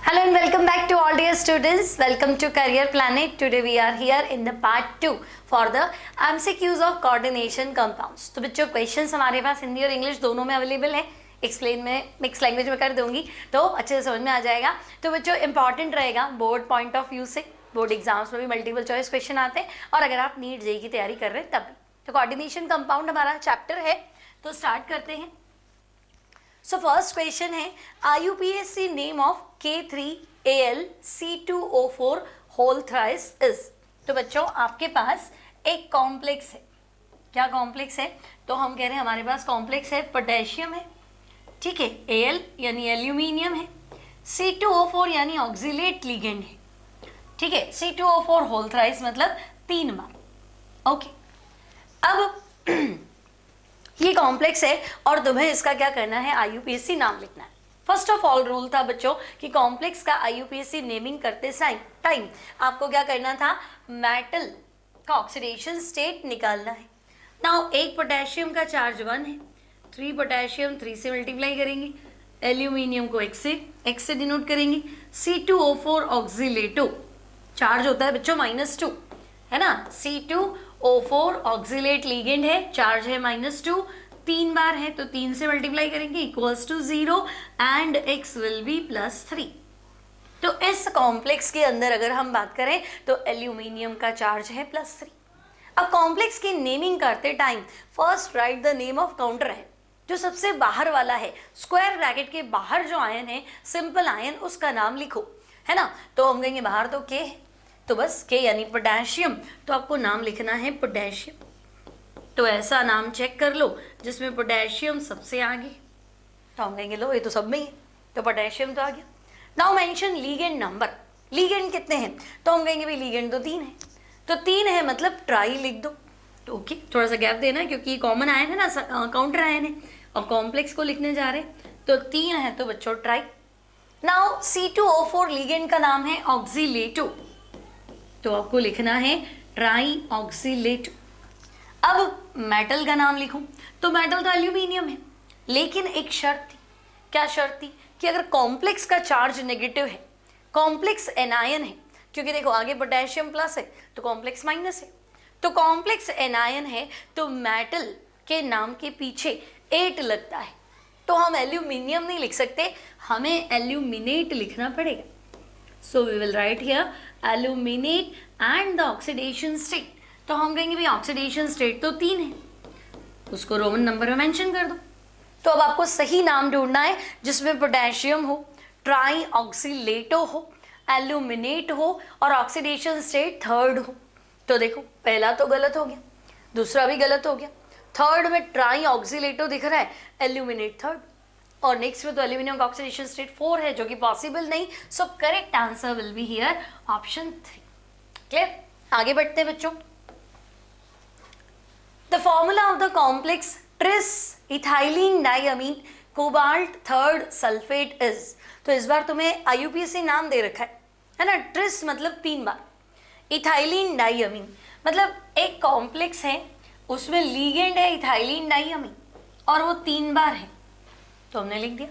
Hello and welcome back to all dear students. Welcome to Career Planet. Today we are here in the part 2 for the MCQs of coordination compounds. तो बच्चों questions हमारे पास हिंदी और English दोनों में available है. Explain में mix language में कर दूंगी तो अच्छे से समझ में आ जाएगा. तो बच्चों इंपॉर्टेंट रहेगा बोर्ड पॉइंट ऑफ व्यू से. बोर्ड एग्जाम्स में भी मल्टीपल चॉइस क्वेश्चन आते हैं और अगर आप नीट जेईई की तैयारी कर रहे हैं तब. तो कोऑर्डिनेशन कंपाउंड हमारा चैप्टर है तो स्टार्ट करते हैं. सो फर्स्ट क्वेश्चन है IUPAC name of K3AlC2O4 whole thrice is. तो बच्चों आपके पास एक कॉम्प्लेक्स है. क्या कॉम्प्लेक्स है? तो हम कह रहे हैं हमारे पास कॉम्प्लेक्स है, पोटेशियम है, ठीक है, Al यानी एल्यूमिनियम है, C2O4 यानी ऑक्सिलेट लिगेंड है, ठीक है, C2O4 होल थ्राइस मतलब 3 बार. ओके, अब ये कॉम्प्लेक्स है और तुम्हें इसका क्या करना है, IUPAC नाम लिखना है. फर्स्ट ऑफ ऑल रूल था बच्चों कि कॉम्प्लेक्स का IUPAC नेमिंग करते टाइम आपको क्या करना था, मेटल का ऑक्सीडेशन स्टेट निकालना है. नाउ एक पोटेशियम का चार्ज 1 है, 3 पोटेशियम 3 से मल्टीप्लाई करेंगे, एल्यूमिनियम को x से डिनोट करेंगे, C2O4 ऑक्सीलेटो चार्ज होता है बच्चों -2 है ना, C2O4 ऑक्सीलेट लिगेंड है, चार्ज है -2, 3 बार है तो 3 से मल्टीप्लाई करेंगे equals to 0 and x will be +3. तो इस कॉम्प्लेक्स के अंदर अगर हम बात करें तो एल्यूमिनियम का चार्ज है +3. अब कॉम्प्लेक्स की नेमिंग करते time first right the name of counter है, जो सबसे बाहर वाला है, स्क्वायर ब्रैकेट के बाहर जो आयन है, सिंपल आयन, उसका नाम लिखो, है ना. तो हम कहेंगे बाहर तो K है तो बस K यानी पोटेशियम, तो आपको नाम लिखना है पोटेशियम. तो ऐसा नाम चेक कर लो जिसमें पोटेशियम सबसे आगे, तो हम कहेंगे लो ये तो सब में ही है तो पोटेशियम तो आ गया. Now mention ligand number, ligand कितने हैं, तो हम कहेंगे भाई लीगेंड तो 3 है, तो 3 है मतलब ट्राई लिख दो. तो ओके, थोड़ा सा गैप देना क्योंकि कॉमन आयन है ना, काउंटर आयन है और कॉम्प्लेक्स को लिखने जा रहे हैं तो 3 है तो बच्चों ट्राई. नाउ C2O4 लीगेंड का नाम है ऑक्सीलेटो, तो आपको लिखना है ट्राई ऑक्सीलेटो. अब मेटल का नाम लिखूं तो मेटल तो एल्यूमिनियम है, लेकिन एक शर्त थी. क्या शर्त थी? कि अगर कॉम्प्लेक्स का चार्ज नेगेटिव है, कॉम्प्लेक्स एनायन है, क्योंकि देखो आगे पोटेशियम प्लस है तो कॉम्प्लेक्स माइनस है, तो कॉम्प्लेक्स एनायन है तो मेटल के नाम के पीछे 8 लगता है. तो हम एल्यूमिनियम नहीं लिख सकते, हमें एल्यूमिनेट लिखना पड़ेगा. So we will write here aluminate and the oxidation state. तो हम कहेंगे भाई ऑक्सीडेशन स्टेट तो 3 है, उसको रोमन नंबर में मेंशन कर दो. तो अब आपको सही नाम ढूंढना है जिसमें पोटेशियम हो, ट्राई ऑक्सीलेटो हो, एल्यूमिनेट हो और ऑक्सीडेशन स्टेट 3rd हो. तो देखो पहला तो गलत हो गया, दूसरा भी गलत हो गया, 3rd में ट्राई ऑक्सीलेटो दिख रहा है, एल्यूमिनेट 3rd, और नेक्स्ट में तो एल्यूमिनियम का ऑक्सीडेशन स्टेट 4 है जो कि पॉसिबल नहीं. So correct answer will be here option 3. Clear? आगे बढ़ते हैं बच्चों. The formula of the complex tris ethylene diamine cobalt 3rd sulphate is. तो इस बार तुम्हें IUPAC नाम दे रखा है ना. ट्रिस मतलब 3 बार, इथाइलिन डाइअमीन मतलब एक कॉम्प्लेक्स है उसमें लीगेंड है इथाइलिन डाइअमीन और वो 3 बार है तो हमने लिख दिया.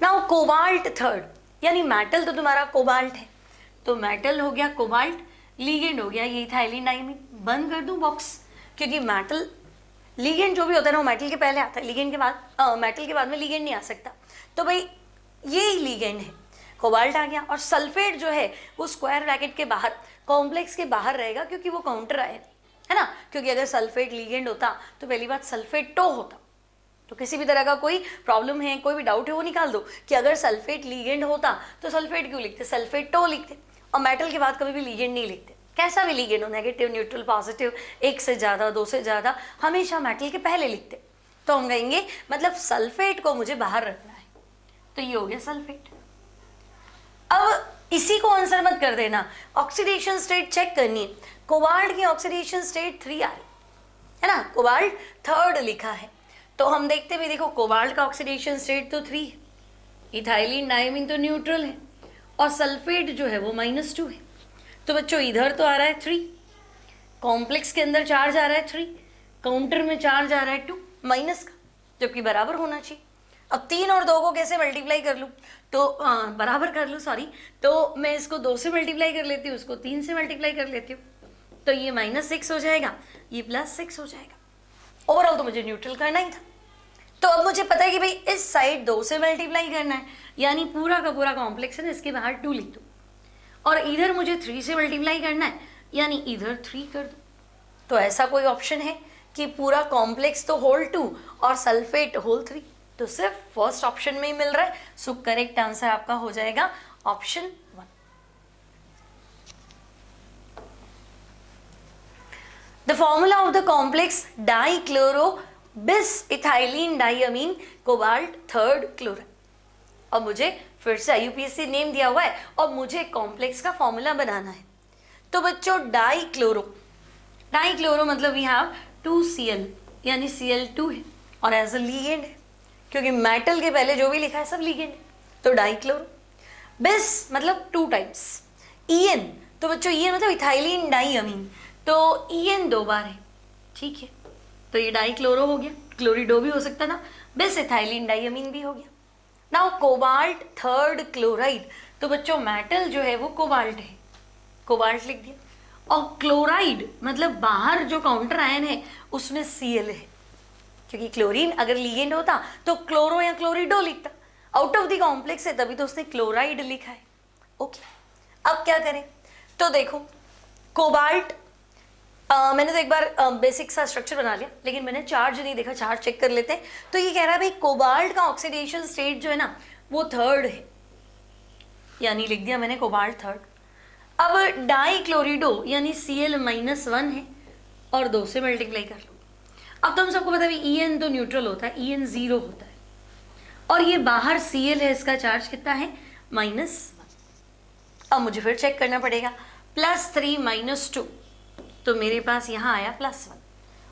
नाउ कोबाल्ट 3rd यानी मेटल तो तुम्हारा कोबाल्ट है, तो मेटल हो गया कोबाल्ट, लीगेंड हो गया ये इथाइलिन डाइअमीन. बंद कर दूं बॉक्स, क्योंकि मेटल लीगेंड जो भी होता है ना वो मेटल के पहले आता है, लीगेंड के बाद मेटल के बाद में लीगेंड नहीं आ सकता. तो भाई ये ही लीगेंड है, कोबाल्ट आ गया. और सल्फेट जो है वो स्क्वायर ब्रैकेट के बाहर, कॉम्प्लेक्स के बाहर रहेगा क्योंकि वो काउंटर आयन है ना. क्योंकि अगर सल्फेट लीगेंड होता तो पहली बात सल्फेटो होता. तो किसी भी तरह का कोई प्रॉब्लम है, कोई भी डाउट है वो निकाल दो कि अगर सल्फेट लीगेंड होता तो सल्फेट क्यों लिखते, सल्फेटो लिखते. और मेटल के बाद कभी भी लीगेंड नहीं लिखते, कैसा भी लीगेंड हो, नेगेटिव न्यूट्रल पॉजिटिव, 1 से ज़्यादा 2 से ज़्यादा, हमेशा मेटल के पहले लिखते. तो हम कहेंगे मतलब सल्फेट को मुझे बाहर रखना है, तो ये हो गया सल्फेट. अब इसी को आंसर मत कर देना, ऑक्सीडेशन स्टेट चेक करनी है. कोबाल्ट की ऑक्सीडेशन स्टेट 3 आ रही है ना, कोबाल्ट 3rd लिखा है. तो हम देखते भी देखो कोबाल्ट का ऑक्सीडेशन स्टेट तो 3 है, इथाइलिन डाइअमीन तो न्यूट्रल है और सल्फेट जो है वो -2 है. तो बच्चों इधर तो आ रहा है 3, कॉम्प्लेक्स के अंदर चार्ज आ रहा है 3, काउंटर में चार्ज आ रहा है 2 माइनस का, जबकि बराबर होना चाहिए. अब 3 और 2 को कैसे मल्टीप्लाई कर लूँ, तो बराबर कर लूँ, सॉरी, तो मैं इसको 2 से मल्टीप्लाई कर लेती हूँ, उसको 3 से मल्टीप्लाई कर लेती हूँ, तो ये -6 हो जाएगा, ये +6 हो जाएगा। ओवरऑल तो मुझे न्यूट्रल करना ही था। तो अब मुझे पता है कि भाई इस साइड 2 से मल्टीप्लाई करना है, यानी पूरा का पूरा कॉम्प्लेक्स है, इसके बाहर 2 लिख दो, और इधर मुझे 3 से मल्टीप्लाई करना है, यानी इधर 3 कर दो। तो ऐसा कोई ऑप्शन है कि पूरा कॉम्प्लेक्स तो होल 2 और सल्फेट होल 3, तो सिर्फ फर्स्ट ऑप्शन में ही मिल रहा है। सो करेक्ट आंसर आपका हो जाएगा option 1। The formula of the complex dichloro बिस ethylene diamine cobalt 3rd chloride. और मुझे फिर से IUPAC नेम दिया हुआ है और मुझे कॉम्प्लेक्स का फॉर्मूला बनाना है। तो बच्चों डाइक्लोरो मतलब वी हैव 2Cl, यानी Cl2 है और एज अ लीगेंड है, क्योंकि मेटल के पहले जो भी लिखा है सब लीगेंड है, तो डाइक्लोरो। बिस मतलब 2 टाइम्स। En, तो बच्चों En मतलब इथाइलिन डाइअमीन, तो En 2 बार है, ठीक है, तो ये डाइक्लोरो हो गया, क्लोरिडो भी हो सकता था, बिस इथाइलिन डाइअमीन भी हो गया। नाउ कोबाल्ट 3rd क्लोराइड, तो बच्चों मेटल जो है वो कोबाल्ट है, कोबाल्ट लिख दिया, और क्लोराइड मतलब बाहर जो काउंटर आयन है उसमें Cl है, क्योंकि क्लोरीन अगर लीगेंड होता तो क्लोरो या क्लोरिडो लिखता, आउट ऑफ द कॉम्प्लेक्स है तभी तो उसने क्लोराइड लिखा है। ओके, अब क्या करें, तो देखो कोबाल्ट, मैंने तो एक बार बेसिक सा स्ट्रक्चर बना लिया, लेकिन मैंने चार्ज नहीं देखा, चार्ज चेक कर लेते हैं। तो ये कह रहा है भाई कोबाल्ट का ऑक्सीडेशन स्टेट जो है ना वो 3rd है, यानी लिख दिया मैंने कोबाल्ट 3rd। अब डाइक्लोरिडो यानी Cl-1 है और 2 से मल्टीप्लाई कर लो। अब तो हम सबको पता है En तो न्यूट्रल होता है, En 0 होता है, और ये बाहर Cl है, इसका चार्ज कितना है -1। अब मुझे फिर चेक करना पड़ेगा, +3 -2, तो मेरे पास यहाँ आया +1,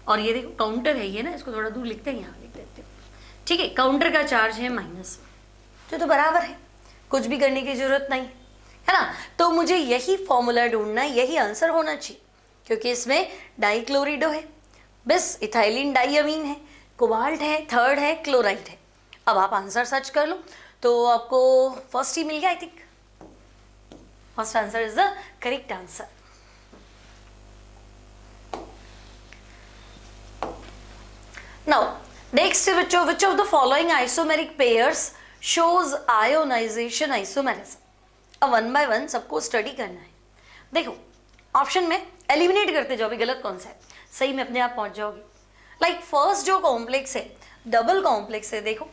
और ये देखो काउंटर है ये ना, इसको थोड़ा दूर लिखते हैं, यहाँ लिख देते हैं, ठीक है, काउंटर का चार्ज है -1, तो बराबर है, कुछ भी करने की जरूरत नहीं है ना। तो मुझे यही फॉर्मूला ढूंढना है, यही आंसर होना चाहिए, क्योंकि इसमें डाइक्लोरिडो है, बिस इथाइलिन डाइअमीन है, कोबाल्ट है, 3rd है, क्लोराइड है। अब आप आंसर सर्च कर लो तो आपको फर्स्ट ही मिल गया, I think first answer is the correct answer. Now, next बच्चों, which of the following isomeric pairs shows ionization isomerism? अब 1 by 1 सबको स्टडी करना है। देखो ऑप्शन में एलिमिनेट करते जाओ भी, गलत कौन सा है, सही में अपने आप पहुंच जाओगे। लाइक फर्स्ट जो कॉम्प्लेक्स है डबल कॉम्प्लेक्स है, देखो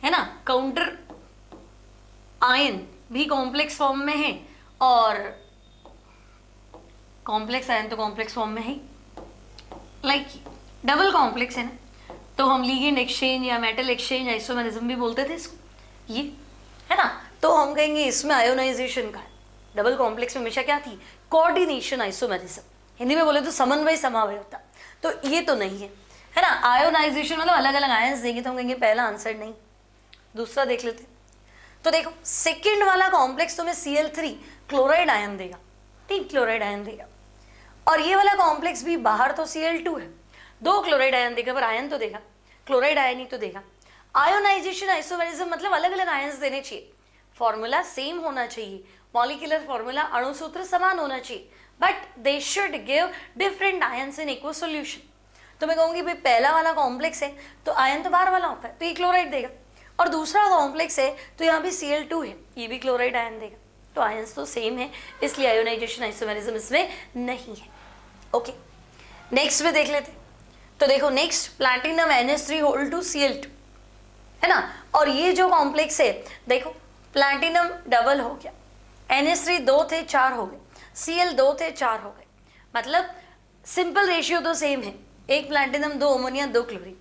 है ना, काउंटर आयन भी कॉम्प्लेक्स फॉर्म में है और कॉम्प्लेक्स आयन तो कॉम्प्लेक्स फॉर्म में है, लाइक डबल कॉम्प्लेक्स है ना, तो हम लीगेंड एक्सचेंज या मेटल एक्सचेंज आइसोमेरिज्म भी बोलते थे इसको, ये है ना, तो हम कहेंगे इसमें आयोनाइजेशन का है। डबल कॉम्प्लेक्स में हमेशा क्या थी, कोऑर्डिनेशन आइसोमेरिज्म, हिंदी में बोले तो समन्वय समावय होता, तो ये तो नहीं है ना। आयोनाइजेशन मतलब अलग अलग आयंस देंगे, तो हम कहेंगे पहला आंसर नहीं, दूसरा देख लेते। तो देखो सेकेंड वाला कॉम्प्लेक्स तुम्हें Cl3 क्लोराइड आयन देगा, 3 क्लोराइड आयन देगा, और ये वाला कॉम्प्लेक्स भी बाहर तो Cl2 है, 2 क्लोराइड आयन देगा, पर आयन तो देगा, क्लोराइड आयन ही तो देगा। आयोनाइजेशन आइसोमेरिज्म मतलब अलग अलग आयंस देने चाहिए, फॉर्मूला सेम होना चाहिए, मॉलिक्यूलर फॉर्मूला अणुसूत्र समान होना चाहिए, but they should give different ions in equal solution. तो मैं कहूँगी भाई पहला वाला कॉम्प्लेक्स है तो आयन तो बाहर वाला होता है, तो ये क्लोराइड देगा, और दूसरा कॉम्प्लेक्स है तो यहाँ भी Cl2 है, ये भी क्लोराइड आयन देगा, तो आयंस तो सेम है, इसलिए आयोनाइजेशन आइसोमेरिज्म इसमें नहीं है। ओके, नेक्स्ट में देख लेते। तो देखो नेक्स्ट प्लैटिनम NH3 है ना, और ये जो कॉम्प्लेक्स है देखो प्लैटिनम डबल हो गया, NH3 2 थे 4 हो गए, Cl 2 थे 4 हो गए, मतलब सिंपल रेशियो तो सेम है, 1 प्लैटिनम 2 अमोनिया 2 क्लोरीन,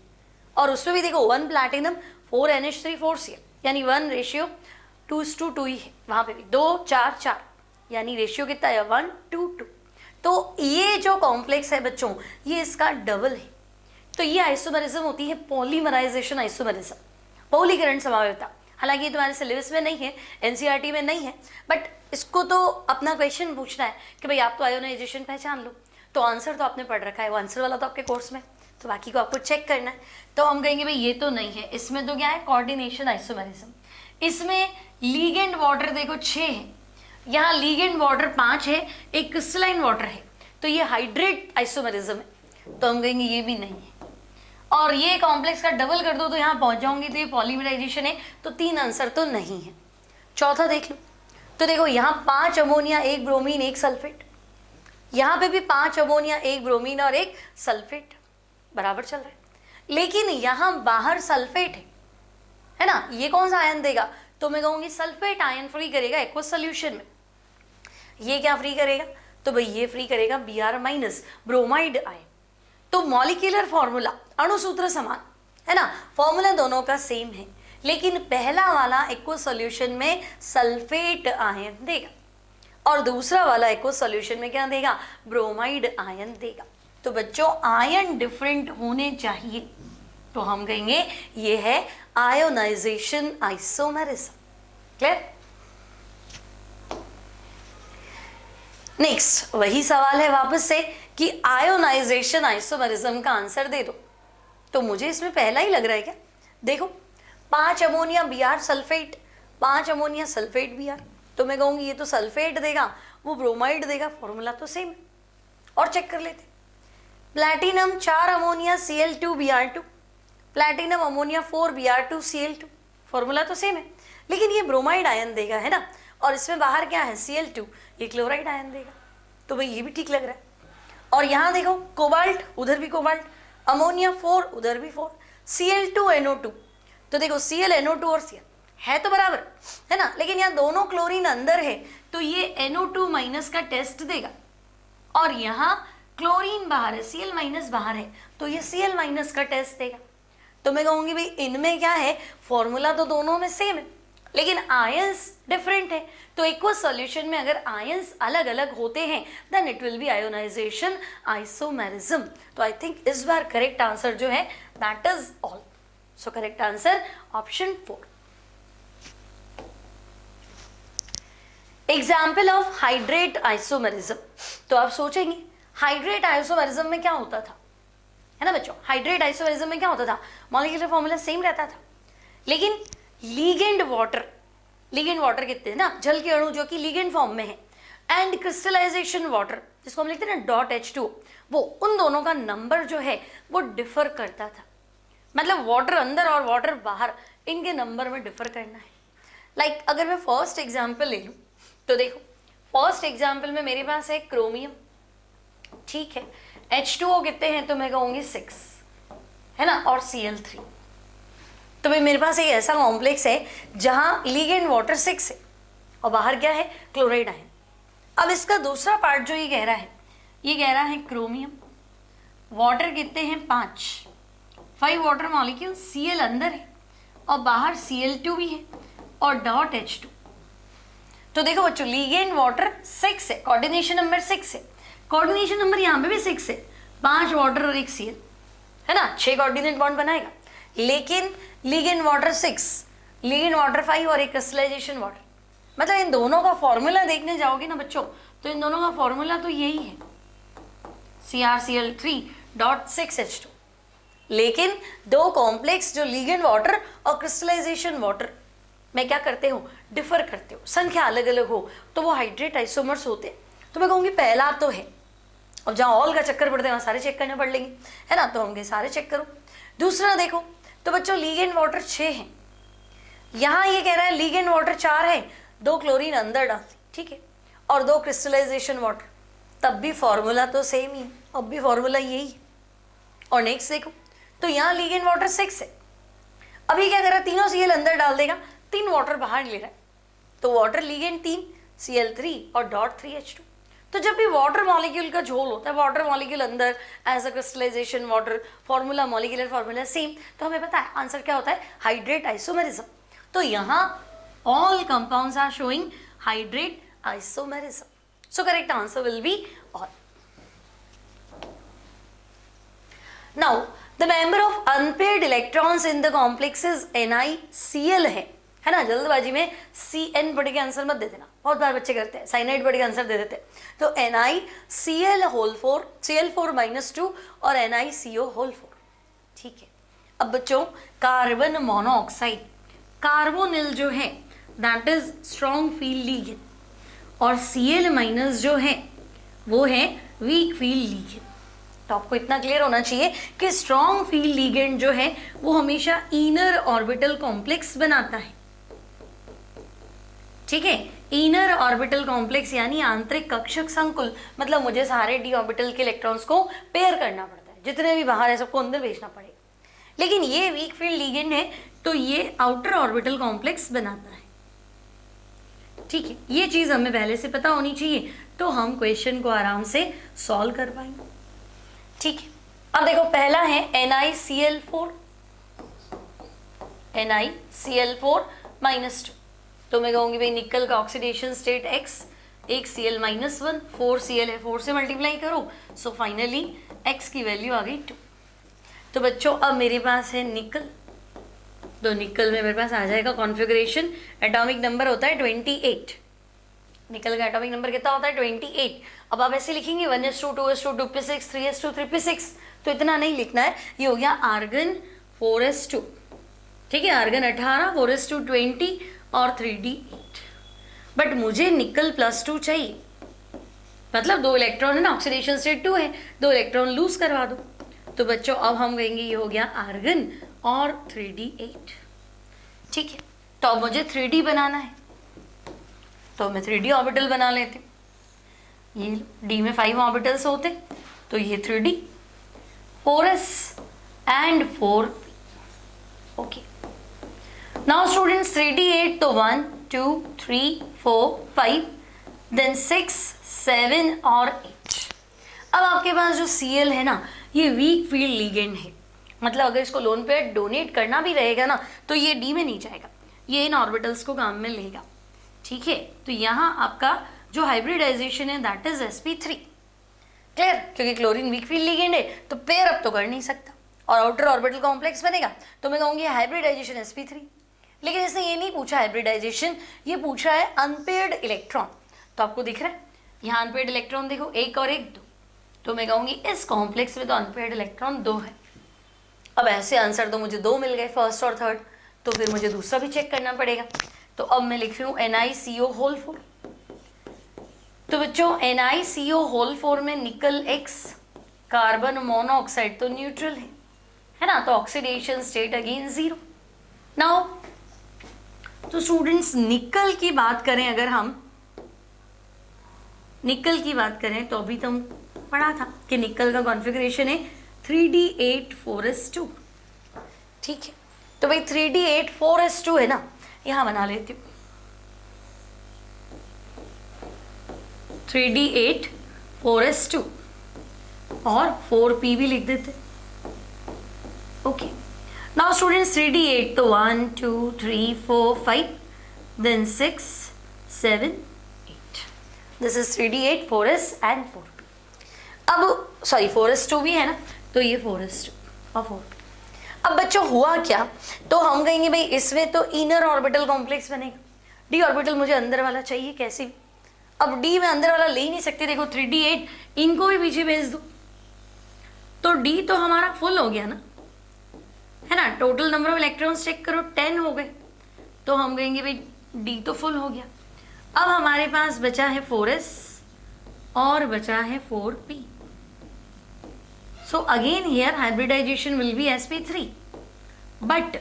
और उसमें भी देखो 1 प्लैटिनम 4 NH3 4 Cl, यानी 1:2:2 ही है, वहाँ पे भी 2 4 4, यानी रेशियो कितना है 1:2. तो ये जो कॉम्प्लेक्स है बच्चों ये इसका डबल है, तो ये आइसोमेरिज्म होती है पॉलीमराइजेशन आइसोमेरिज्म, बहुलीकरण समावयवता। हालांकि ये तुम्हारे सिलेबस में नहीं है, एनसीईआरटी में नहीं है, बट इसको तो अपना क्वेश्चन पूछना है कि भाई आप तो आयोनाइजेशन पहचान लो, तो आंसर तो आपने पढ़ रखा है, वो आंसर वाला तो आपके कोर्स में, तो बाकी को आपको चेक करना है। तो हम कहेंगे भाई ये तो नहीं है, इसमें तो क्या है, कोऑर्डिनेशन आइसोमेरिज्म। इसमें लीगेंड वाटर देखो 6 है, यहाँ लीगेंड वाटर 5 है, एक क्रिस्टलाइन वाटर है, तो ये हाइड्रेट आइसोमेरिज्म है, तो हम कहेंगे ये भी नहीं है। और ये कॉम्प्लेक्स का डबल कर दो तो यहाँ पहुंच जाओगे, तो ये पॉलीमराइजेशन है, तो 3 आंसर तो नहीं है। चौथा देख लो, तो देखो यहाँ 5 अमोनिया 1 ब्रोमीन 1 सल्फेट, यहाँ पे भी 5 अमोनिया 1 ब्रोमीन और 1 सल्फेट बराबर चल रहा है, लेकिन यहाँ बाहर सल्फेट है ना, ये कौन सा आयन देगा, तो मैं कहूंगी सल्फेट आयन फ्री करेगा एक्वस सोल्यूशन में। ये क्या फ्री करेगा, तो भाई ये फ्री करेगा Br- ब्रोमाइड आयन। तो मॉलिक्यूलर फॉर्मूला अणुसूत्र समान है ना, फॉर्मूला दोनों का सेम है, लेकिन पहला वाला एक्वस सॉल्यूशन में सल्फेट आयन देगा और दूसरा वाला एक्वस सॉल्यूशन में क्या देगा, ब्रोमाइड आयन देगा। तो बच्चों आयन डिफरेंट होने चाहिए, तो हम कहेंगे ये है आयोनाइजेशन आइसोमेरिज्म। क्लियर? नेक्स्ट वही सवाल है वापस से कि आयोनाइजेशन आइसोमेरिज्म का आंसर दे दो, तो मुझे इसमें पहला ही लग रहा है क्या, देखो 5 ammonia Br sulphate, 5 ammonia sulphate Br, तो मैं कहूंगी ये तो सल्फेट देगा, वो ब्रोमाइड देगा, फॉर्मूला तो सेम है। और चेक कर लेते, platinum 4 ammonia Cl2 Br2, platinum ammonia 4 Br2 Cl2, formula तो सेम है, लेकिन ये ब्रोमाइड आयन देगा है ना, और इसमें बाहर क्या है Cl2, ये क्लोराइड आयन देगा, तो भाई ये भी ठीक लग रहा है। और यहाँ देखो कोबाल्ट, उधर भी कोबाल्ट, अमोनिया 4 उधर भी 4, Cl2NO2, तो देखो ClNO2 और Cl है तो बराबर है ना, लेकिन यहाँ दोनों क्लोरीन अंदर है, तो ये NO2 माइनस का टेस्ट देगा, और यहाँ क्लोरीन बाहर है, Cl माइनस बाहर है, तो ये Cl माइनस का टेस्ट देगा। तो मैं कहूंगी भाई इनमें क्या है, फॉर्मूला तो दोनों में सेम है, लेकिन आयंस डिफरेंट है, तो एक्वस सॉल्यूशन में अगर आयंस अलग अलग होते हैं then it will be ionization isomerism. तो आई थिंक इस बार करेक्ट आंसर जो है that is all, so correct answer option 4। Example of hydrate isomerism, तो आप सोचेंगे हाइड्रेट आइसोमेरिज्म में क्या होता था, है ना बच्चों, हाइड्रेट आइसोमेरिज्म में क्या होता था, मॉलिक्यूलर फॉर्मूला सेम रहता था, लेकिन लीगेंड वाटर कितने हैं ना, जल के अणु जो कि लीगेंड फॉर्म में है, एंड क्रिस्टलाइजेशन वाटर जिसको हम लिखते हैं ना .H2, वो उन दोनों का नंबर जो है वो डिफर करता था, मतलब वाटर अंदर और वाटर बाहर इनके नंबर में डिफर करना है। लाइक अगर मैं फर्स्ट एग्जाम्पल ले लूँ, तो देखो फर्स्ट एग्जाम्पल में मेरे पास है क्रोमियम, ठीक है, H2O कितने हैं, तो मैं कहूँगी 6 है ना, और Cl3, तो भाई मेरे पास एक ऐसा कॉम्प्लेक्स है जहां लीगेंड वाटर 6 है और बाहर क्या है, क्लोराइड आयन। अब इसका दूसरा पार्ट जो ये कह रहा है, ये कह रहा है क्रोमियम, वाटर कितने हैं 5 वाटर मॉलिक्यूल, Cl अंदर है और बाहर Cl2 भी है और .H2। तो देखो बच्चों लीगेंड वाटर 6 है, कोऑर्डिनेशन नंबर 6 है, कोऑर्डिनेशन नंबर यहाँ पे भी 6 है, 5 वाटर और 1 Cl है ना, 6 कोऑर्डिनेट बॉन्ड बनाएगा, लेकिन लीगेंड वाटर 6, लीगेंड वाटर 5 और एक क्रिस्टलाइजेशन वाटर, मतलब इन दोनों का फॉर्मूला देखने जाओगे ना बच्चों, तो इन दोनों का फॉर्मूला तो यही है CrCl3.6H2, लेकिन दो कॉम्प्लेक्स जो लीगेंड वाटर और क्रिस्टलाइजेशन वाटर में क्या करते हो, डिफर करते हो, संख्या अलग अलग हो, तो वो हाइड्रेट आइसोमर्स होते हैं। तो मैं कहूँगी पहला तो है, अब जहाँ ऑल का चक्कर पड़ता है वहाँ सारे चेक करने पड़ लेंगे है ना, तो हम सारे चेक करो। दूसरा देखो तो बच्चों लीगेंड वाटर 6 है, यहाँ ये कह रहा है लीगेंड वाटर 4 है, 2 क्लोरीन अंदर डाल दी, ठीक है, और 2 क्रिस्टलाइजेशन वाटर, तब भी फॉर्मूला तो सेम ही है, अब भी फॉर्मूला यही है। और नेक्स्ट देखो तो यहाँ लीगेंड वाटर 6 है, अभी क्या कर रहा है, तीनों Cl अंदर डाल देगा, 3 वाटर बाहर ले रहा है, तो वाटर लीगेंड 3 Cl3 और .3H2। तो जब भी वाटर मॉलिक्यूल का झोल होता है, वाटर मॉलिक्यूल अंदर as a crystallization water, formula molecular formula same, तो हमें पता है आंसर क्या होता है, हाइड्रेट आइसोमेरिज्म। तो यहाँ all compounds are showing hydrate isomerism, so correct answer will be all. Now the member of unpaired electrons in the complex is NiCl है ना, जल्दबाजी में Cn पढ़ के आंसर मत दे देना, बहुत बार बच्चे करते हैं साइनाइड पढ़ के आंसर दे देते हैं। तो NiCl4 Cl4 -2 और NiCO4 ठीक है। अब बच्चों कार्बन मोनोऑक्साइड, कार्बोनिल जो है that is strong field ligand, और Cl- जो है वो है वीक फील्ड लिगेंड। तो आपको इतना क्लियर होना चाहिए कि स्ट्रॉन्ग फील्ड लिगेंड जो है वो हमेशा इनर ऑर्बिटल कॉम्प्लेक्स बनाता है। ठीक है, इनर ऑर्बिटल कॉम्प्लेक्स यानी आंतरिक कक्षक संकुल, मतलब मुझे सारे डी ऑर्बिटल के इलेक्ट्रॉन्स को पेयर करना पड़ता है, जितने भी बाहर है सबको अंदर भेजना पड़ेगा। लेकिन ये वीक फील्ड लिगेंड है तो ये आउटर ऑर्बिटल कॉम्प्लेक्स बनाता है। ठीक है, ये चीज हमें पहले से पता होनी चाहिए तो हम क्वेश्चन को आराम से सॉल्व कर पाएंगे। ठीक है, अब देखो पहला है NiCl4, NiCl4-2। तो मैं कहूंगी भाई निकल का ऑक्सीडेशन स्टेट X, एक Cl-1, 4Cl है, 4 से मल्टीप्लाई करो, सो फाइनली X की वैल्यू आ गई 2। तो बच्चों अब मेरे पास है निकल, तो निकल में मेरे पास आ जाएगा कॉन्फ़िगरेशन, एटॉमिक नंबर होता है 28। निकल का एटॉमिक नंबर कितना होता है 28। अब आप ऐसे लिखेंगे 1s2 2s2 2p6 3s2 3p6, तो इतना नहीं लिखना है, ये हो गया आर्गन 4s2। ठीक है, आर्गन 18, 4s2 20 और 3d8। बट मुझे निकल +2 चाहिए, मतलब 2 इलेक्ट्रॉन है ना, ऑक्सीडेशन स्टेट 2 है, 2 इलेक्ट्रॉन लूज करवा दो। तो बच्चों अब हम कहेंगे ये हो गया आर्गन और 3d8। ठीक है, तो अब मुझे 3d बनाना है, तो मैं 3d ऑर्बिटल बना लेती हूँ। ये d में 5 ऑर्बिटल्स होते, तो ये 3d 4s and 4p। Okay, now students 3d8 तो 1 2 3 4 5 देन 6 7 और 8। अब आपके पास जो Cl है ना, ये वीक फील्ड लिगेंड है, मतलब अगर इसको लोन पेयर डोनेट करना भी रहेगा ना तो ये डी में नहीं जाएगा, ये इन ऑर्बिटल्स को काम में लेगा। ठीक है, तो यहाँ आपका जो हाइब्रिडाइजेशन है दैट इज sp3। क्लियर, क्योंकि क्लोरीन वीक फील्ड लिगेंड है तो पेयर अप तो कर नहीं सकता और आउटर ऑर्बिटल कॉम्प्लेक्स बनेगा, तो मैं कहूँगी हाइब्रिडाइजेशन sp3। लेकिन इसने ये नहीं पूछा हाइब्रिडाइजेशन, ये पूछा है अनपेयर्ड इलेक्ट्रॉन। तो आपको दिख रहा है यहाँ अनपेयर्ड इलेक्ट्रॉन देखो, 1 और 1 2, तो मैं कहूँगी इस कॉम्प्लेक्स में तो अनपेयर्ड इलेक्ट्रॉन 2 है। अब ऐसे आंसर तो मुझे 2 मिल गए, फर्स्ट और थर्ड, तो फिर मुझे दूसरा भी चेक करना पड़ेगा। तो अब मैं लिख रही हूँ NiCO4। तो बच्चों NiCO4 में निकल X, कार्बन मोनोऑक्साइड तो न्यूट्रल है ना, तो ऑक्सीडेशन स्टेट अगेन 0। नाउ तो स्टूडेंट्स निकल की बात करें, अगर हम निकल की बात करें तो अभी तो हम पढ़ा था कि निकल का कॉन्फ़िगरेशन है 3d8 4s2। ठीक है, तो भाई 3d8 4s2 है ना, यहां बना लेती हूँ 3d8 4s2 और 4p भी लिख देते। ओके, नाउ स्टूडेंट्स 3d8 तो 1 2 3 4 5 then 6 7 8, this is 3d8 4s and 4p। अब सॉरी 4s2 भी है ना, तो ये 4s2 और 4p। अब बच्चों हुआ क्या, तो हम कहेंगे भाई इसमें तो इनर ऑर्बिटल कॉम्प्लेक्स बनेगा, डी ऑर्बिटल मुझे अंदर वाला चाहिए कैसे भी। अब डी में अंदर वाला ले ही नहीं सकते, देखो 3d8 इनको भी पीछे भेज दो, तो डी तो हमारा फुल हो गया ना, है ना। Total number of electrons check करो 10 हो गए, तो हम कहेंगे भाई डी तो फुल हो गया। अब हमारे पास बचा है 4s और बचा है 4p। So again here hybridization will be sp3, but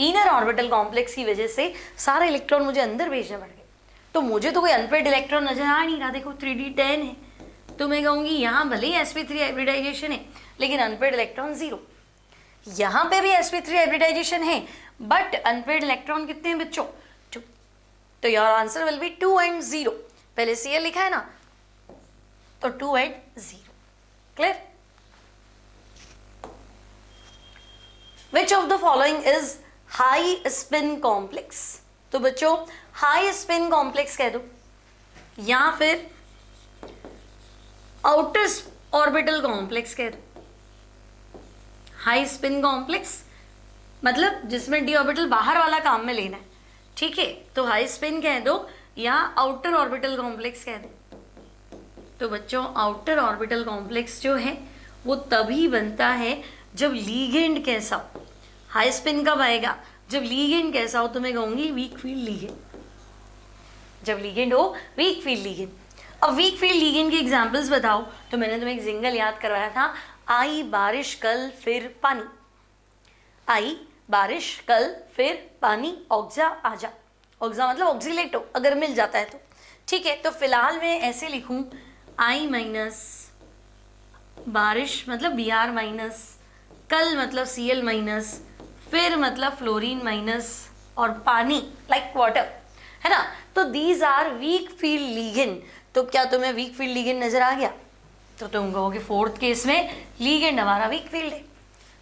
inner orbital complex की वजह से सारे इलेक्ट्रॉन मुझे अंदर भेजने पड़ गए, तो मुझे तो कोई अनपेयर्ड इलेक्ट्रॉन नजर आ नहीं रहा। देखो 3d10 है, तो मैं कहूँगी यहाँ भले ही sp3 हाइब्रिडाइजेशन है लेकिन अनपेयर्ड इलेक्ट्रॉन 0। यहाँ पे भी sp3 हाइब्रिडाइजेशन है बट अनपेयर्ड इलेक्ट्रॉन कितने हैं बच्चों 2, तो your answer will B 2 and 0। पहले Cl लिखा है ना, तो 2 and 0। Clear, Which of the following is high spin complex? तो बच्चों हाई स्पिन कॉम्प्लेक्स कह दो या फिर आउटर ऑर्बिटल कॉम्प्लेक्स कह दो। हाई स्पिन कॉम्प्लेक्स मतलब जिसमें डी ऑर्बिटल बाहर वाला काम में लेना है, ठीक है, तो हाई स्पिन कह दो या आउटर ऑर्बिटल कॉम्प्लेक्स कह दो। तो बच्चों आउटर ऑर्बिटल कॉम्प्लेक्स जो है वो तभी बनता है जब लीगेंड कैसा हो। हाई स्पिन कब आएगा? जब लीगेंड कैसा हो, तो मैं कहूँगी वीक फील्ड लीगेंड। जब लीगेंड हो वीक फील्ड लीगेंड। अब वीक फील्ड लीगेंड के एग्जांपल्स बताओ, तो मैंने तुम्हें एक जिंगल याद करवाया था, आई बारिश कल फिर पानी। आई बारिश कल फिर पानी, ऑक्जा आजा। ऑक्जा मतलब ऑक्सीलेट हो, अगर मिल जाता है तो। ठीक है, तो फिलहाल मैं ऐसे लिखूं, आई माइनस बारिश मतलब बी आर माइनस, कल मतलब सी एल माइनस, फिर मतलब फ्लोरीन माइनस, और पानी लाइक वाटर, है ना। तो these are weak field ligand. तो क्या तुम्हें वीक फील्ड लीगेंड नजर आ गया? तो तुम कहोगे फोर्थ केस में लीगेंड हमारा वीक फील्ड है।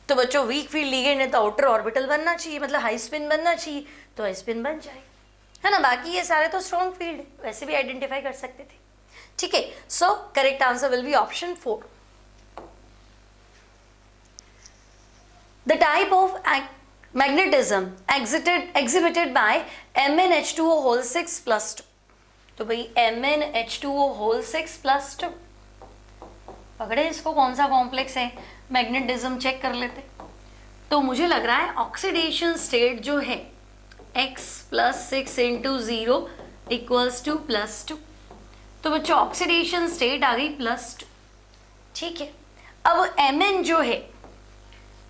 तो बच्चों वीक फील्ड लीगेंड है तो आउटर ऑर्बिटल बनना चाहिए, मतलब हाई स्पिन बनना चाहिए, तो हाई स्पिन बन जाए, है ना। बाकी ये सारे तो स्ट्रॉन्ग फील्ड है, वैसे भी आइडेंटिफाई कर सकते थे। ठीक है, सो correct answer will B option 4। The type of magnetism exhibited by MnH2O whole 6 plus 2। तो भाई MnH2O whole 6 plus 2, पकड़े इसको, कौन सा कॉम्प्लेक्स है, मैग्नेटिज्म चेक कर लेते। तो मुझे लग रहा है ऑक्सीडेशन स्टेट जो है x + 6 × 0 = +2। तो बच्चों ऑक्सीडेशन स्टेट आ गई +2। ठीक है, अब Mn जो है,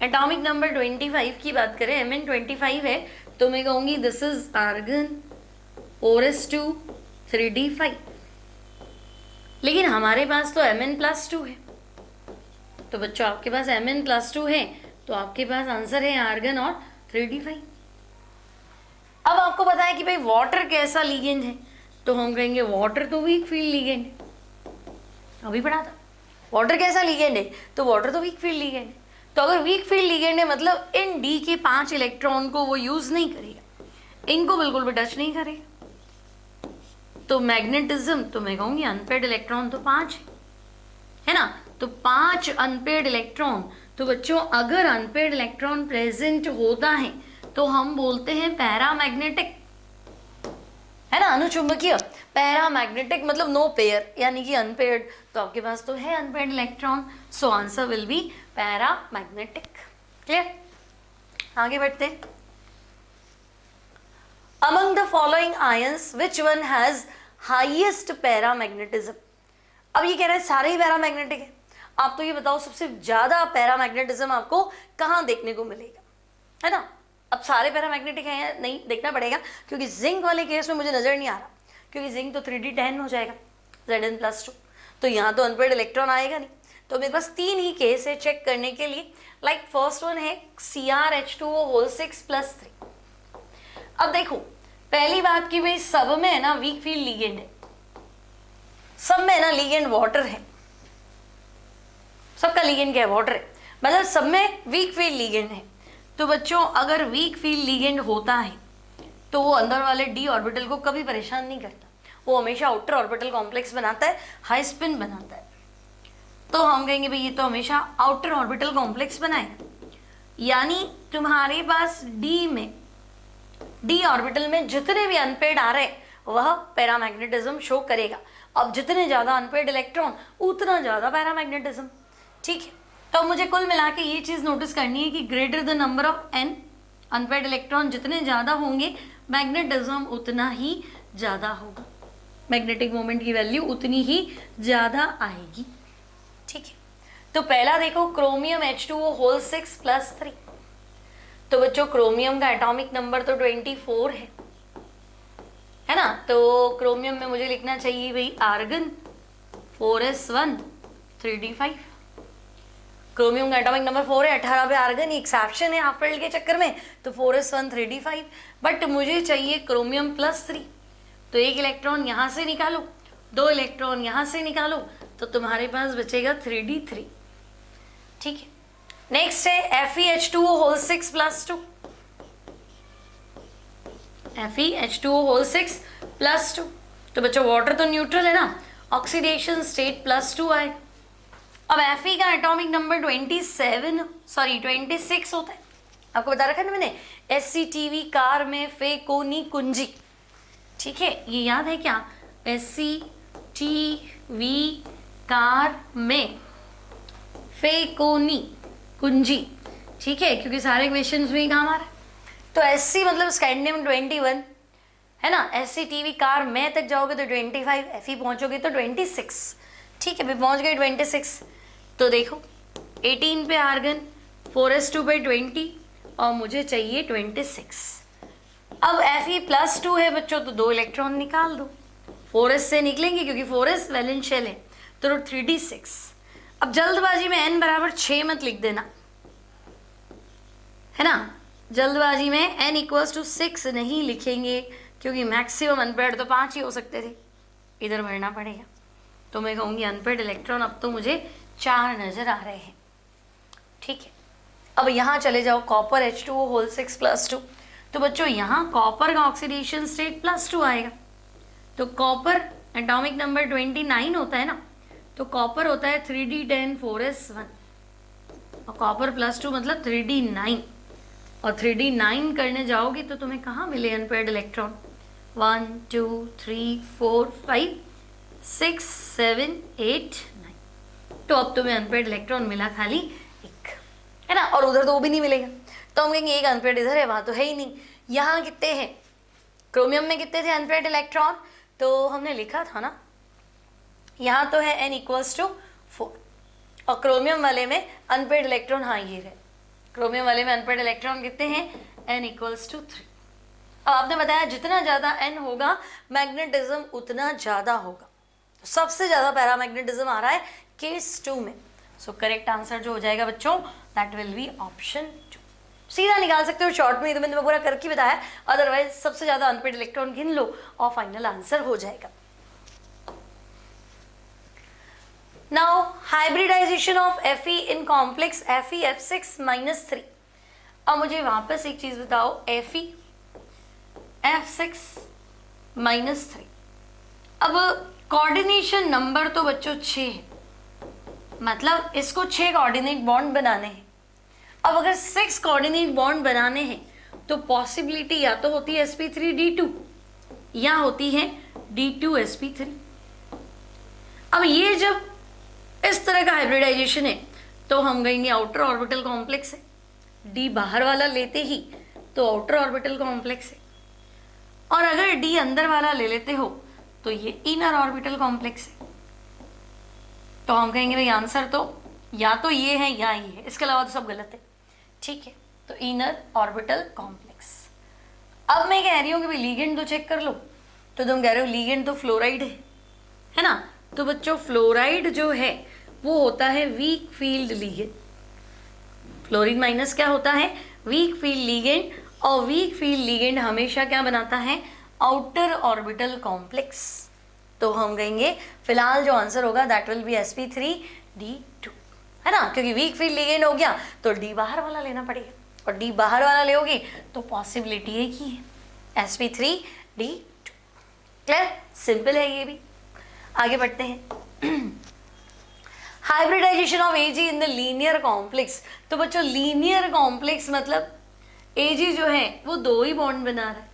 एटॉमिक नंबर 25 की बात करें, Mn 25 है, तो मैं कहूँगी this is argon 4s2 3d5। लेकिन हमारे पास तो Mn + 2 है। तो बच्चों आपके पास Mn + 2 है, तो आपके पास आंसर है आर्गन और 3d5। अब आपको पता है कि भाई वाटर कैसा लीगेंड है, तो हम कहेंगे वाटर तो वीक फील्ड लीगेंड है, अभी पढ़ा था। वाटर कैसा लीगेंड है, तो वाटर तो वीक फील्ड लीगेंड है। तो अगर वीक फील्ड लीगेंड है मतलब इन डी के 5 इलेक्ट्रॉन को वो यूज नहीं करेगा, इनको बिल्कुल भी टच नहीं करेगा। तो मैग्नेटिज्म, तो मैं कहूंगी अनपेड इलेक्ट्रॉन तो 5 है ना, तो 5 अनपेड इलेक्ट्रॉन। तो बच्चों अगर अनपेड इलेक्ट्रॉन प्रेजेंट होता है तो हम बोलते हैं पैरामैग्नेटिक, है ना, अनुचुंबकीय। पैरामैग्नेटिक मतलब नो पेयर, यानी कि अनपेड। तो आपके पास तो है unpaired electron, so answer will B paramagnetic. Clear? आगे बढ़ते। Among the following ions which one has highest paramagnetism. अब ये कह रहे हैं सारे ही पैरामैग्नेटिक है, आप तो ये बताओ सबसे ज्यादा पैरामैग्नेटिज्म आपको कहाँ देखने को मिलेगा, है ना। अब सारे पैरामैग्नेटिक हैं या नहीं देखना पड़ेगा, क्योंकि जिंक वाले केस में मुझे नजर नहीं आ रहा, क्योंकि जिंक तो 3d10 हो जाएगा Zn + 2, तो यहाँ तो अनपेड इलेक्ट्रॉन आएगा नहीं। तो मेरे पास 3 ही केस है चेक करने के लिए। लाइक फर्स्ट वन है CrH2O whole 6 + 3। अब देखो पहली बात की भाई सब में है ना वीक फील्ड लीगेंड है, सब में है ना लीगेंड वाटर है, सबका लीगेंड क्या है, वाटर है, मतलब सब में वीक फील्ड लीगेंड है। तो बच्चों अगर वीक फील्ड लीगेंड होता है तो वो अंदर वाले डी ऑर्बिटल को कभी परेशान नहीं करता, वो हमेशा आउटर ऑर्बिटल कॉम्प्लेक्स बनाता है, हाई स्पिन बनाता है। तो हम कहेंगे भाई ये तो हमेशा आउटर ऑर्बिटल कॉम्प्लेक्स बनाएगा, यानी तुम्हारे पास डी में, डी ऑर्बिटल में जितने भी अनपेड आ रहे वह पैरामैग्नेटिज्म शो करेगा। अब जितने ज्यादा अनपेड इलेक्ट्रॉन उतना ज्यादा पैरामैग्नेटिज्म। ठीक है, तो मुझे कुल मिला के ये चीज नोटिस करनी है कि greater the number of n unpaired electron जितने ज्यादा होंगे मैग्नेटिज्म उतना ही ज्यादा होगा, मैग्नेटिक मोमेंट की वैल्यू उतनी ही ज्यादा आएगी। ठीक है, तो पहला देखो क्रोमियम H2O whole 6 + 3। तो बच्चों क्रोमियम का एटॉमिक नंबर तो 24 है ना, तो क्रोमियम में मुझे लिखना चाहिए भाई आर्गन 4s1 3d5। क्रोमियम का एटॉमिक नंबर 4 है, 18 पे आर्गन, एक्सेप्शन है हाफ फील्ड के चक्कर में, तो 4s1 3d5। बट मुझे चाहिए क्रोमियम +3, तो एक इलेक्ट्रॉन यहाँ से निकालो, 2 इलेक्ट्रॉन यहाँ से निकालो, तो तुम्हारे पास बचेगा 3d3। ठीक है, नेक्स्ट है FeH2O whole 6 + 2। FeH2O whole 6 + 2, तो बच्चों वाटर तो न्यूट्रल है ना, ऑक्सीडेशन स्टेट +2 आए। अब Fe का एटॉमिक नंबर 26 होता है, आपको बता रखा है ना मैंने, SCTV कार में फेकोनी कुंजी। ठीक है, ये याद है क्या, SCTV कार में फेकोनी कुंजी, ठीक है, क्योंकि सारे क्वेश्चंस में ही काम आ रहा है। तो SC मतलब स्कैंडियम 21 है ना, SC TV कार में तक जाओगे तो 25, FE पहुंचोगे तो 26, ठीक है, फिर पहुंच गए 26। तो देखो 18 पे आर्गन, 4s2 पे 20 और मुझे चाहिए 26। अब Fe+2 है बच्चों, तो 2 इलेक्ट्रॉन निकाल दो, 4s से निकलेंगे क्योंकि 4s वैलेंस शेल है, तो 3d6। अब जल्दबाजी में n बराबर 6 मत लिख देना, है ना, जल्दबाजी में n = 6 नहीं लिखेंगे क्योंकि मैक्सिमम अनपेड तो 5 ही हो सकते थे, इधर भरना पड़ेगा। तो मैं कहूँगी अनपेड इलेक्ट्रॉन अब तो मुझे 4 नजर आ रहे हैं, ठीक है। अब यहाँ चले जाओ, कॉपर H2O होल 6+2, तो बच्चों यहाँ कॉपर का ऑक्सीडेशन स्टेट +2 आएगा। तो कॉपर एटॉमिक नंबर 29 होता है ना, तो कॉपर होता है 3d10 4s1 और कॉपर +2 मतलब 3d9, और 3d9 करने जाओगी तो तुम्हें कहाँ मिले अनपेयर्ड इलेक्ट्रॉन, 1 2 3 4 5 6 7 8 9। तो अब तुम्हें अनपेयर्ड इलेक्ट्रॉन मिला खाली एक, है ना, और उधर तो वो भी नहीं मिलेगा। तो हम कहेंगे एक अनपेयर्ड इधर है, वहाँ तो है ही नहीं। यहाँ कितने हैं, क्रोमियम में कितने थे अनपेयर्ड इलेक्ट्रॉन, तो हमने लिखा था ना, यहाँ तो है n = 4 और क्रोमियम वाले में अनपेयर्ड इलेक्ट्रॉन, हाँ ये रहे, क्रोमियम वाले में अनपेयर्ड इलेक्ट्रॉन कितने हैं, n = 3। अब आपने बताया जितना ज़्यादा n होगा मैग्नेटिज्म उतना ज़्यादा होगा, तो सबसे ज़्यादा पैरामैग्नेटिज्म आ रहा है केस 2 में। सो करेक्ट आंसर जो हो जाएगा बच्चों, दैट विल बी ऑप्शन 2। सीधा निकाल सकते हो शॉर्ट में, तो मैंने पूरा करके बताया, अदरवाइज सबसे ज़्यादा अनपेयर्ड इलेक्ट्रॉन गिन लो और फाइनल आंसर हो जाएगा। Now hybridization of Fe in complex FeF6-3। अब मुझे वापस एक चीज बताओ, FeF6-3। अब कोऑर्डिनेशन नंबर तो बच्चों 6 है, मतलब इसको 6 कोऑर्डिनेट बॉन्ड बनाने हैं। अब अगर 6 कोऑर्डिनेट बॉन्ड बनाने हैं तो पॉसिबिलिटी या तो होती है sp3d2 या होती है d2sp3। अब ये जब इस तरह का हाइब्रिडाइजेशन है तो हम कहेंगे आउटर ऑर्बिटल कॉम्प्लेक्स है, डी बाहर वाला लेते ही तो आउटर ऑर्बिटल कॉम्प्लेक्स है, और अगर डी अंदर वाला ले लेते हो तो ये इनर ऑर्बिटल कॉम्प्लेक्स है। तो हम कहेंगे भाई आंसर तो या तो ये है या ये है, इसके अलावा तो सब गलत है, ठीक है। तो इनर ऑर्बिटल कॉम्प्लेक्स। अब मैं कह रही हूँ कि भाई लीगेंड तो चेक कर लो, तो तुम कह रहे हो लीगेंड तो फ्लोराइड है ना, तो बच्चों फ्लोराइड जो है वो होता है week field ligand. Fluorine minus क्या होता है, वीक फील्ड लीगेंड, और वीक फील्ड लीगेंड हमेशा क्या बनाता है, आउटर ऑर्बिटल कॉम्प्लेक्स। तो हम कहेंगे फिलहाल जो आंसर होगा दैट विल बी sp3d2, है ना, क्योंकि वीक फील्ड लीगेंड हो गया तो डी बाहर वाला लेना पड़ेगा, और डी बाहर वाला लेोगे तो पॉसिबिलिटी एक ही है, sp3d2। क्लियर, सिंपल है ये भी। आगे बढ़ते हैं। Hybridization of Ag in the linear complex. तो बच्चों लीनियर कॉम्प्लेक्स मतलब Ag जो है वो 2 ही बॉन्ड बना रहा है।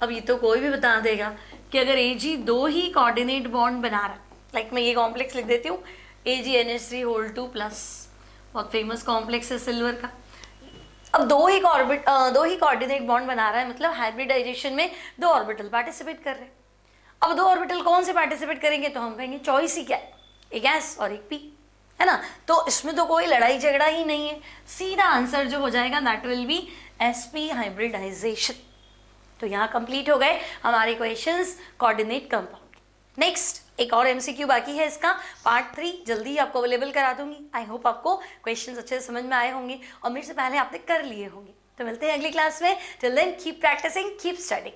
अब ये तो कोई भी बता देगा कि अगर Ag 2 ही कोऑर्डिनेट बॉन्ड बना रहा है, लाइक मैं ये कॉम्प्लेक्स लिख देती हूँ AgNH3 2+, बहुत फेमस कॉम्प्लेक्स है सिल्वर का। अब 2 ही कोऑर्डिनेट बॉन्ड बना रहा है, मतलब हाइब्रिडाइजेशन में 2 ऑर्बिटल पार्टिसिपेट कर रहे हैं। अब 2 ऑर्बिटल कौन से पार्टिसिपेट करेंगे, तो हम कहेंगे चॉइस ही क्या है, एक एस और एक पी, है ना, तो इसमें तो कोई लड़ाई झगड़ा ही नहीं है, सीधा आंसर जो हो जाएगा that will be sp hybridization. तो यहाँ कंप्लीट हो गए हमारे क्वेश्चंस कोऑर्डिनेट कंपाउंड। नेक्स्ट एक और एमसीक्यू बाकी है, इसका पार्ट 3 जल्दी ही आपको अवेलेबल करा दूंगी। आई होप आपको क्वेश्चंस अच्छे से समझ में आए होंगे और मेरे से पहले आपने कर लिए होंगे। तो मिलते हैं अगली क्लास में, till then keep practicing, keep studying.